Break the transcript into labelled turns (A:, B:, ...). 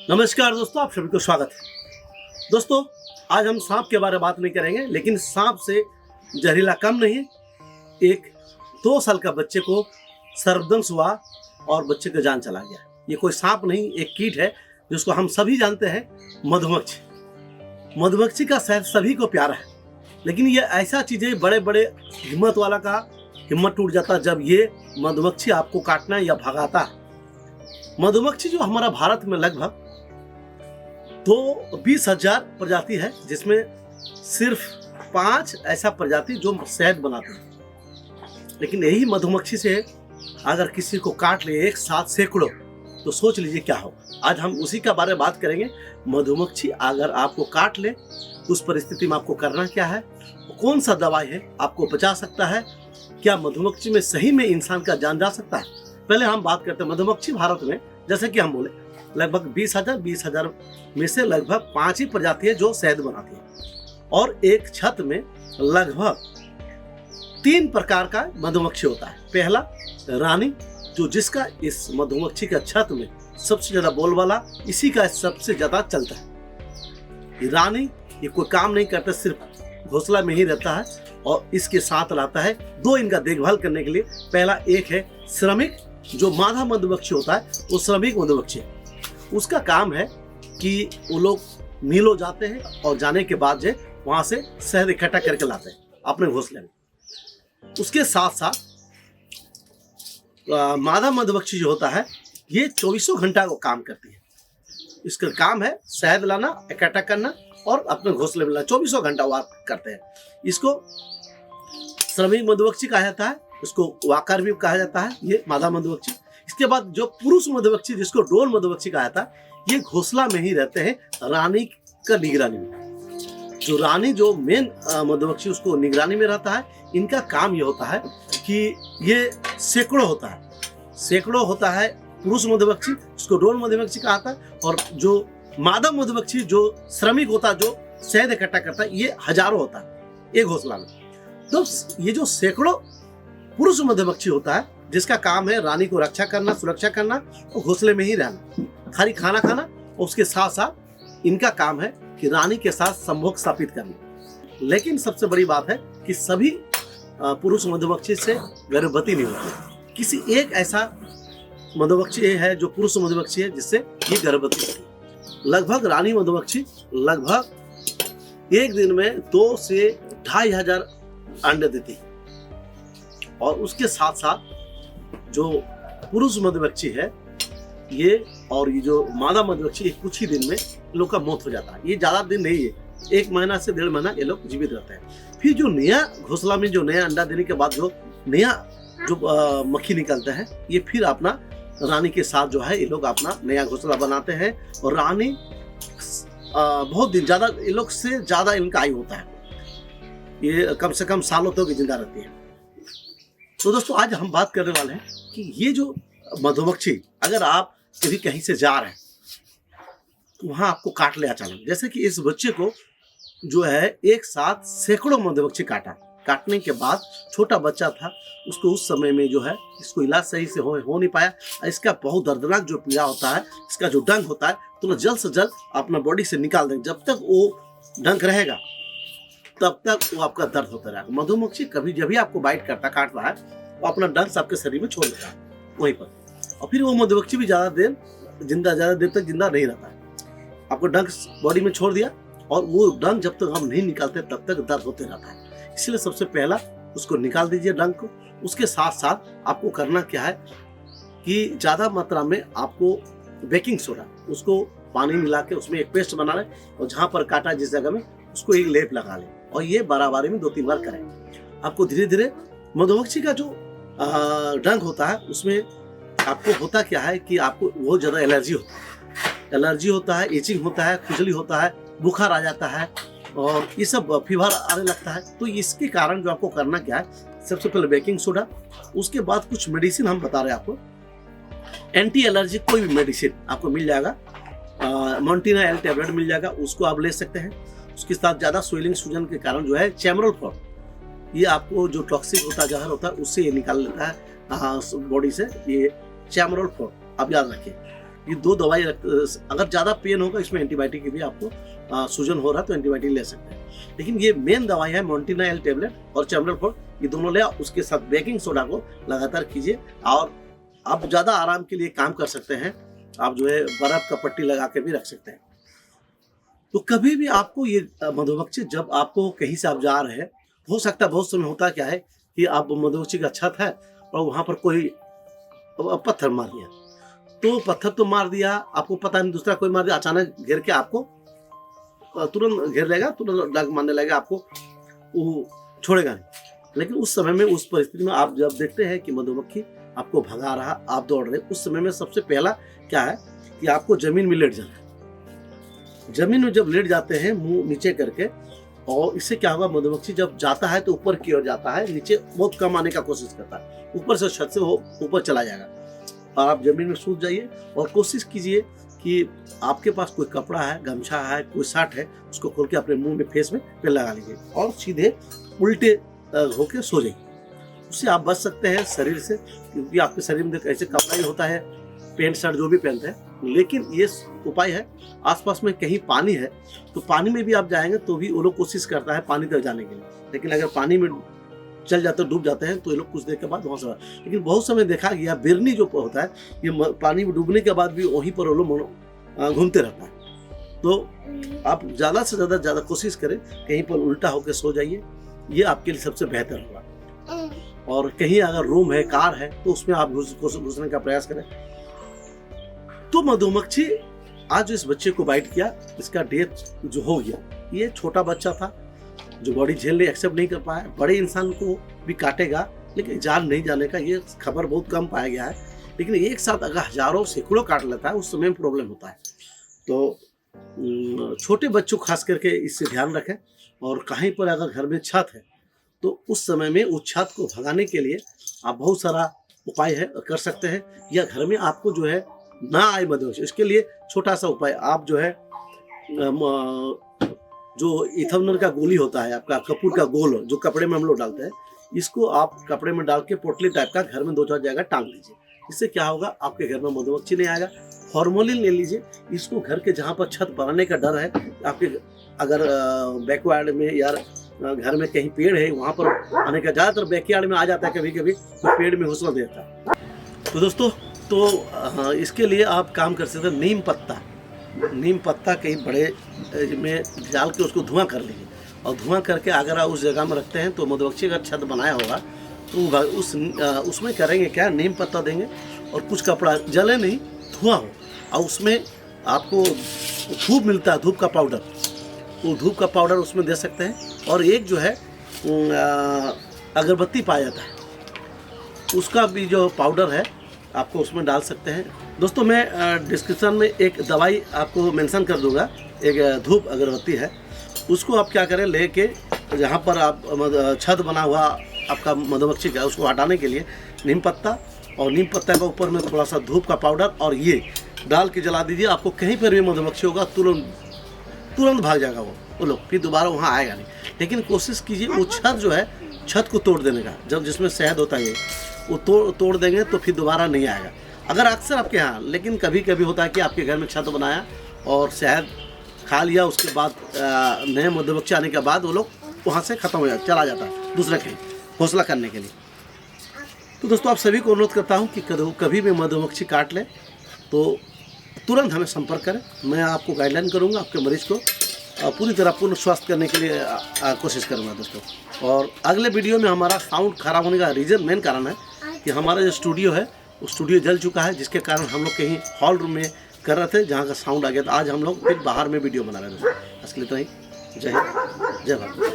A: नमस्कार दोस्तों, आप सभी को स्वागत है। दोस्तों, आज हम सांप के बारे में बात नहीं करेंगे, लेकिन सांप से जहरीला कम नहीं है। एक 2 साल का बच्चे को सर्पदंश हुआ और बच्चे का जान चला गया। ये कोई सांप नहीं, एक कीट है जिसको हम सभी जानते हैं, मधुमक्खी। मधुमक्खी का शहद सभी को प्यारा है, लेकिन ये ऐसा चीज है, बड़े बड़े हिम्मत वाला का हिम्मत टूट जाता है जब ये मधुमक्खी आपको काटना या भगाता है। मधुमक्खी जो हमारा भारत में लगभग 20,000 प्रजाति है, जिसमें सिर्फ 5 ऐसा प्रजाति जो शहद बनाते हैं। लेकिन यही मधुमक्खी से अगर किसी को काट ले एक साथ सैकड़ों, तो सोच लीजिए क्या होगा। आज हम उसी का बारे में बात करेंगे। मधुमक्खी अगर आपको काट ले, उस परिस्थिति में आपको करना क्या है, कौन सा दवाई है आपको बचा सकता है, क्या मधुमक्खी में सही में इंसान का जान जा सकता है। पहले हम बात करते हैं मधुमक्खी भारत में, जैसे कि हम बोले लगभग 20,000 में से लगभग 5 ही प्रजाति है जो शहद बनाती है, और एक छत में लगभग 3 प्रकार का मधुमक्खी होता है। पहला रानी, जो जिसका इस मधुमक्खी का छत में सबसे ज्यादा बोलबाला, इसी का सबसे ज्यादा चलता है। ये रानी ये कोई काम नहीं करता, सिर्फ घोंसला में ही रहता है, और इसके साथ रहता है 2 इनका देखभाल करने के लिए। पहला एक है श्रमिक, जो मादा मधुमक्खी होता है, वो श्रमिक मधुमक्खी है। उसका काम है कि वो लोग मीलों जाते हैं और जाने के बाद जो वहां से शहद इकट्ठा करके लाते हैं अपने घोंसले में। उसके साथ साथ मादा मधुमक्खी जो होता है, ये 24 घंटा को काम करती है। इसका काम है शहद लाना, इकट्ठा करना और अपने घोंसले में लाना। 24 घंटा वो करते हैं। इसको श्रमिक मधुमक्खी कहा जाता है, उसको वाकर भी कहा जाता है, ये मादा मधुमक्खी। इसके बाद जो पुरुष मधुमक्खी, जिसको ड्रोन मधुमक्खी कहा जाता है, ये घोंसला में ही रहते हैं रानी का निगरानी में। जो रानी जो मेन मधुमक्खी, उसको निगरानी में रहता है। इनका काम ये होता है कि ये सैकड़ों होता है पुरुष मधुमक्खी, उसको ड्रोन मधुमक्खी कहा जाता है। और जो मादा मधुमक्खी जो श्रमिक होता है, जो शहद इकट्ठा करता है, ये हजारों होता है एक घोंसला में। तो ये जो सैकड़ों पुरुष मधुमक्खी होता है, जिसका काम है रानी को रक्षा करना, सुरक्षा करना और घोंसले में ही रहना, खाली खाना खाना, और उसके साथ साथ इनका काम है कि रानी के साथ संभोग स्थापित करना। लेकिन सबसे बड़ी बात है कि सभी पुरुष मधुमक्खी से गर्भवती नहीं होती। किसी एक ऐसा मधुमक्खी है जो पुरुष मधुमक्खी है जिससे ये गर्भवती होती है। लगभग रानी मधुमक्खी लगभग एक दिन में 2 से 2,500 अंडे देती है, और उसके साथ साथ जो पुरुष मधुमक्खी है ये, और ये जो मादा मधुमक्खी, कुछ ही दिन में लोग का मौत हो जाता है। ये ज्यादा दिन नहीं है, 1 महीना से 1.5 महीना ये लोग जीवित रहते हैं। फिर जो नया घोंसला में जो नया अंडा देने के बाद जो नया जो मक्खी निकलता है, ये फिर अपना रानी के साथ जो है ये लोग अपना नया घोंसला बनाते हैं। और रानी बहुत दिन ज्यादा, ये लोग से ज्यादा इनका आयु होता है, ये कम से कम सालों तक जिंदा रहती है। तो दोस्तों, आज हम बात करने वाले हैं कि ये जो मधुमक्खी, अगर आप कभी कहीं से जा रहे हैं तो वहां आपको काट ले अचानक, जैसे कि इस बच्चे को जो है एक साथ सैकड़ों मधुमक्खी काटने के बाद, छोटा बच्चा था, उसको उस समय में जो है इसको इलाज सही से हो नहीं पाया। इसका बहुत दर्दनाक जो पीड़ा होता है, इसका जो डंक होता है, तो जल्द से जल्द अपना बॉडी से निकाल दें। जब तक वो डंक रहेगा तब तक वो आपका दर्द होता रहेगा। मधुमक्खी कभी जब भी आपको बाइट काटता है, वो अपना डंक आपके शरीर में छोड़ देता है वहीं पर, और फिर वो मधुमक्खी भी ज्यादा देर तक जिंदा नहीं रहता है। आपको डंक बॉडी में छोड़ दिया, और वो डंक जब तक हम नहीं निकालते तब तक दर्द होते रहता है। इसलिए सबसे पहला उसको निकाल दीजिए डंक को। उसके साथ साथ आपको करना क्या है कि ज्यादा मात्रा में आपको बेकिंग सोडा, उसको पानी मिला के उसमें एक पेस्ट बना लें, और जहां पर काटा जिस जगह में, उसको एक लेप लगा लें, और ये बारी में 2-3 बार करें। आपको धीरे धीरे मधुमक्खी का जो डंक होता है, उसमें आपको होता क्या है कि आपको बहुत ज्यादा एलर्जी होता है, इचिंग होता है, खुजली होता है, बुखार आ जाता है, और ये सब फीवर आने लगता है। तो इसके कारण जो आपको करना क्या है, सबसे पहले बेकिंग सोडा, उसके बाद कुछ मेडिसिन हम बता रहे हैं आपको। एंटी एलर्जी कोई भी मेडिसिन आपको मिल जाएगा, मोंटिना एल टैबलेट मिल जाएगा, उसको आप ले सकते हैं। उसके साथ ज्यादा स्वेलिंग सूजन के कारण जो है चैमरोल फॉर, ये आपको जो टॉक्सिक होता है, जहर होता है, उससे ये निकाल लेता है बॉडी से, ये चैमरोल फॉर आप याद रखिए। ये 2 दवाई अगर ज़्यादा पेन होगा इसमें एंटीबायोटिक की भी आपको सूजन हो रहा है तो एंटीबायोटिक ले सकते हैं। लेकिन ये मेन दवाई है मोन्टिना एल टेबलेट और चैमरल फोर्ट, ये दोनों ले उसके साथ बेकिंग सोडा को लगातार कीजिए और आप ज़्यादा आराम के लिए काम कर सकते हैं। आप जो है बर्फ का पट्टी लगा के भी रख सकते हैं। तो कभी भी आपको ये मधुमक्खी, जब आपको कहीं से आप जा रहे हैं, हो सकता है बहुत समय होता क्या है कि आप मधुमक्खी का छत है और वहाँ पर कोई पत्थर मार दिया, तो पत्थर तो मार दिया, आपको पता नहीं दूसरा कोई मार दिया, अचानक घेर के आपको तुरंत घेर लेगा, तुरंत डंक मारने लगेगा, आपको वो छोड़ेगा नहीं। लेकिन उस समय में, उस परिस्थिति में आप जब देखते हैं कि मधुमक्खी आपको भगा रहा, आप दौड़ रहे, उस समय में सबसे पहला क्या है कि आपको जमीन में लेट जाना है। जमीन में जब लेट जाते हैं मुंह नीचे करके, और इससे क्या होगा, मधुमक्खी जब जाता है तो ऊपर की ओर जाता है, नीचे बहुत कम आने का कोशिश करता है, ऊपर से छत से वो ऊपर चला जाएगा। और आप जमीन में सूत जाइए और कोशिश कीजिए कि आपके पास कोई कपड़ा है, गमछा है, कोई शर्ट है, उसको खोल के अपने मुंह में, फेस में पे लगा लीजिए और सीधे उल्टे होके सो जाइए। उससे आप बच सकते हैं शरीर से, क्योंकि आपके शरीर में ऐसे कपड़ा ही होता है, पैंट शर्ट जो भी पहनते हैं। लेकिन ये उपाय है, आसपास में कहीं पानी है तो पानी में भी आप जाएंगे तो भी वो लोग कोशिश करता है पानी तक जाने के लिए, लेकिन अगर पानी में चल जाते डूब जाते हैं तो ये लोग कुछ देर के बाद वहाँ से। लेकिन बहुत समय देखा गया बिरनी जो होता है, ये पानी में डूबने के बाद भी वहीं पर वो लोग घूमते रहता है। तो आप ज़्यादा से ज़्यादा कोशिश करें कहीं पर उल्टा होकर सो जाइए, ये आपके लिए सबसे बेहतर होगा। और कहीं अगर रूम है, कार है, तो उसमें आप घुसने का प्रयास करें। तो मधुमक्खी आज इस बच्चे को बाइट किया, इसका डेथ जो हो गया, ये छोटा बच्चा था जो बॉडी झेलने एक्सेप्ट नहीं कर पाया, बड़े इंसान को भी काटेगा लेकिन जान नहीं जाने का ये खबर बहुत कम पाया गया है। लेकिन एक साथ अगर हजारों सैकड़ों काट लेता है उस समय में प्रॉब्लम होता है। तो छोटे बच्चों खास करके इससे ध्यान रखें। और कहीं पर अगर घर में छत है तो उस समय में उस छत को भगाने के लिए आप बहुत सारा उपाय है कर सकते हैं, या घर में आपको जो है ना आए मधुमक्खी, इसके लिए छोटा सा उपाय, आप जो है जो इथेनॉल का गोली होता है आपका, कपूर का गोल जो कपड़े में हम लोग डालते हैं, इसको आप कपड़े में डाल के पोटली टाइप का घर में 2-4 जगह टांग लीजिए। इससे क्या होगा, आपके घर में मधुमक्खी नहीं आएगा। फॉर्मोलिन ले लीजिए, इसको घर के जहाँ पर छत बनाने का डर है, आपके अगर बैकयार्ड में या घर में कहीं पेड़ है वहाँ पर आने का, ज़्यादातर बैकयार्ड में आ जाता है कभी कभी, तो पेड़ में घुसवा देता है। तो दोस्तों, तो इसके लिए आप काम कर सकते हैं, नीम पत्ता कहीं बड़े में डाल के उसको धुआं कर लीजिए, और धुआं करके अगर आप उस जगह में रखते हैं तो मधुमक्खी का छत बनाया होगा तो उसमें करेंगे क्या, नीम पत्ता देंगे और कुछ कपड़ा, जले नहीं, धुआं हो, और उसमें आपको धूप मिलता है, धूप का पाउडर, वो धूप का पाउडर उसमें दे सकते हैं। और एक जो है अगरबत्ती पाया जाता है, उसका भी जो पाउडर है आपको उसमें डाल सकते हैं। दोस्तों, मैं डिस्क्रिप्शन में एक दवाई आपको मेंशन कर दूंगा, एक धूप अगरबत्ती है, उसको आप क्या करें, लेके जहाँ पर आप छत बना हुआ आपका मधुमक्खी का, उसको हटाने के लिए नीम पत्ता, और नीम पत्ता के ऊपर में थोड़ा सा धूप का पाउडर और ये डाल के जला दीजिए। आपको कहीं पर भी मधुमक्खी होगा तुरंत भाग जाएगा वो लोग, फिर दोबारा वहाँ आएगा नहीं। लेकिन कोशिश कीजिए वो छत जो है, छत को तोड़ देने का, जब जिसमें शहद होता है वो तोड़ देंगे तो फिर दोबारा नहीं आएगा। अगर अक्सर आपके यहाँ, लेकिन कभी कभी होता है कि आपके घर में छत बनाया और शहद खा लिया, उसके बाद नए मधुमक्खी आने के बाद वो लोग वहाँ से ख़त्म हो जाता, चला जाता है दूसरे कहीं घोंसला करने के लिए। तो दोस्तों, आप सभी को अनुरोध करता हूँ कि कभी भी मधुमक्खी काट लें तो तुरंत हमें संपर्क करें। मैं आपको गाइडलाइन करूँगा, आपके मरीज को पूरी तरह पूर्ण स्वास्थ्य करने के लिए कोशिश करूँगा दोस्तों। और अगले वीडियो में हमारा साउंड खराब होने का मेन कारण है कि हमारा जो स्टूडियो है वो स्टूडियो जल चुका है, जिसके कारण हम लोग कहीं हॉल रूम में कर रहे थे जहाँ का साउंड आ गया था। आज हम लोग फिर बाहर में वीडियो बना रहे हैं दोस्तों। इसके लिए तो ही जय हिंद, जय भारत।